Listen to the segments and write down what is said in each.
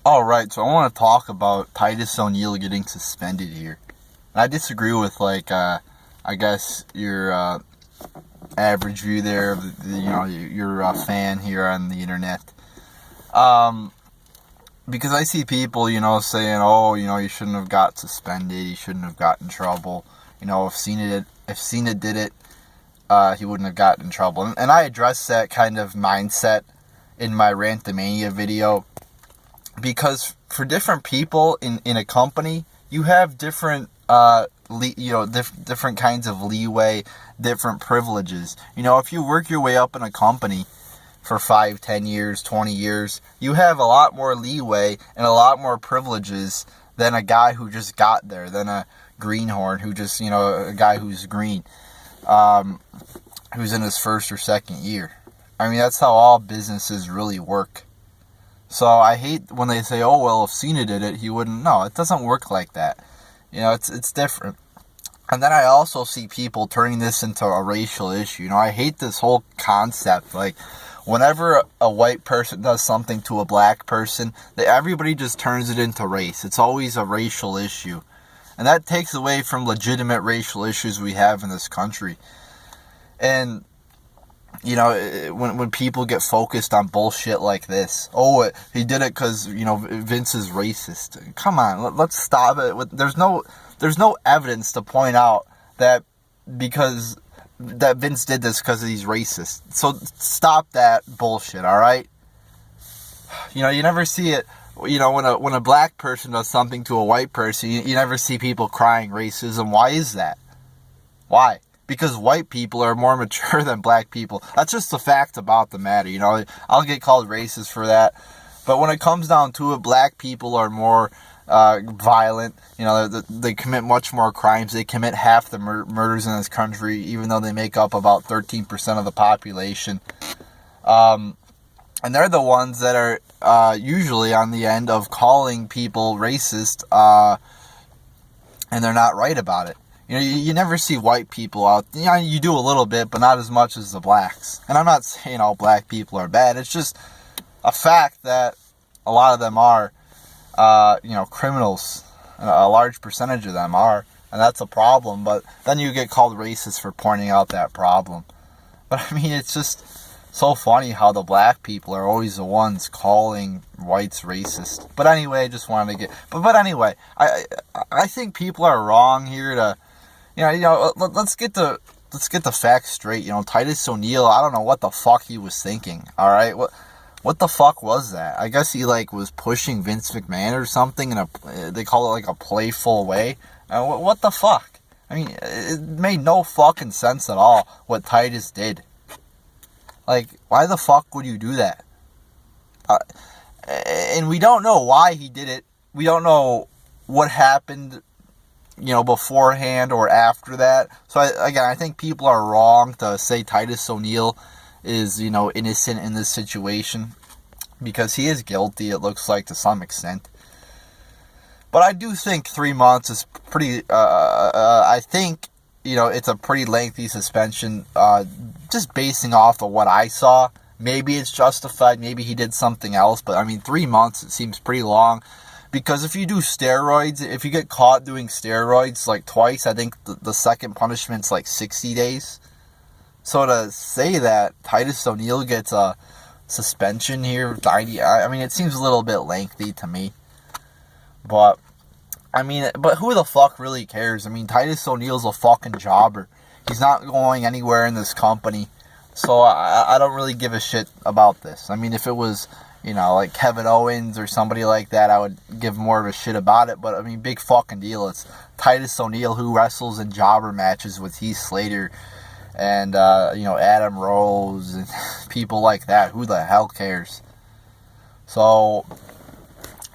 Alright, so I want to talk about Titus O'Neil getting suspended here. And I disagree with, I guess, your average view there of, your fan here on the internet. Because I see people, saying, oh, you shouldn't have got suspended, you shouldn't have got in trouble. If Cena did it, he wouldn't have gotten in trouble. And I addressed that kind of mindset in my Rantomania video. Because for different people in a company, you have different, different kinds of leeway, different privileges. If you work your way up in a company for 5, 10 years, 20 years, you have a lot more leeway and a lot more privileges than a guy who just got there, than a greenhorn who just, a guy who's green, who's in his first or second year. I mean, that's how all businesses really work. So I hate when they say, oh, well, if Cena did it, he wouldn't. No, it doesn't work like that. It's different. And then I also see people turning this into a racial issue. I hate this whole concept. Like, whenever a white person does something to a black person, everybody just turns it into race. It's always a racial issue. And that takes away from legitimate racial issues we have in this country. And when people get focused on bullshit like this, oh, he did it because Vince is racist. Come on, let's stop it. There's no evidence to point out that Vince did this because he's racist. So stop that bullshit. All right. You never see it. When a black person does something to a white person, you never see people crying racism. Why is that? Why? Because white people are more mature than black people. That's just the fact about the matter. I'll get called racist for that. But when it comes down to it, black people are more violent. They commit much more crimes. They commit half the murders in this country, even though they make up about 13% of the population. And they're the ones that are usually on the end of calling people racist, and they're not right about it. You never see white people out. You do a little bit, but not as much as the blacks. And I'm not saying all black people are bad. It's just a fact that a lot of them are, criminals. A large percentage of them are. And that's a problem. But then you get called racist for pointing out that problem. But, it's just so funny how the black people are always the ones calling whites racist. But anyway, I just wanted to get... But anyway, I think people are wrong here to... let's get the facts straight. Titus O'Neil, I don't know what the fuck he was thinking. All right, what the fuck was that? I guess he was pushing Vince McMahon or something in they call it a playful way. What the fuck? It made no fucking sense at all what Titus did. Why the fuck would you do that? And we don't know why he did it. We don't know what happened beforehand or after that. So, I think people are wrong to say Titus O'Neil is, innocent in this situation. Because he is guilty, it looks like, to some extent. But I do think 3 months is pretty, I think, it's a pretty lengthy suspension, just basing off of what I saw. Maybe it's justified, maybe he did something else, but 3 months, it seems pretty long. Because if you do steroids, if you get caught doing steroids twice, I think the second punishment's 60 days. So to say that Titus O'Neil gets a suspension here, 90, it seems a little bit lengthy to me. But, but who the fuck really cares? Titus O'Neil's a fucking jobber. He's not going anywhere in this company. So I don't really give a shit about this. If it was... Kevin Owens or somebody like that, I would give more of a shit about it. But, big fucking deal. It's Titus O'Neil, who wrestles in jobber matches with Heath Slater and, Adam Rose and people like that. Who the hell cares? So,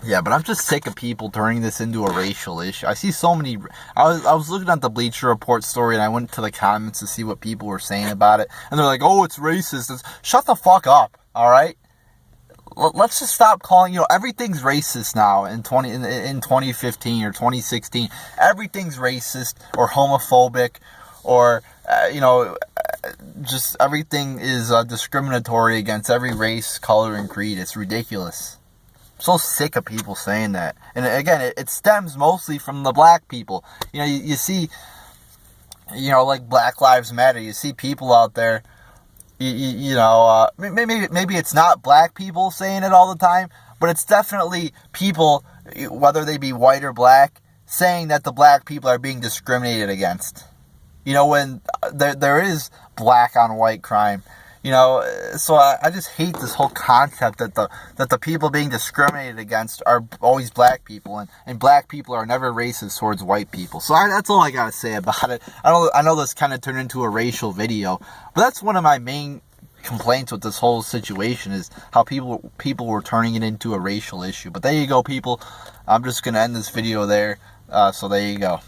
yeah, but I'm just sick of people turning this into a racial issue. I see so many... I was looking at the Bleacher Report story, and I went to the comments to see what people were saying about it. And they're like, oh, it's racist. Shut the fuck up, all right? Let's just stop calling, everything's racist now in 2015 or 2016. Everything's racist or homophobic or, just everything is discriminatory against every race, color, and creed. It's ridiculous. so sick of people saying that. And again, it stems mostly from the black people. You know, you see, you know, like Black Lives Matter. You see people out there, you know, maybe it's not black people saying it all the time, but it's definitely people, whether they be white or black, saying that the black people are being discriminated against. You know, when there is black on white crime. You know, so I just hate this whole concept that the people being discriminated against are always black people, and black people are never racist towards white people. So that's all I gotta say about it. I know this kind of turned into a racial video, but that's one of my main complaints with this whole situation, is how people were turning it into a racial issue. But there you go, people. I'm just gonna end this video there. So there you go.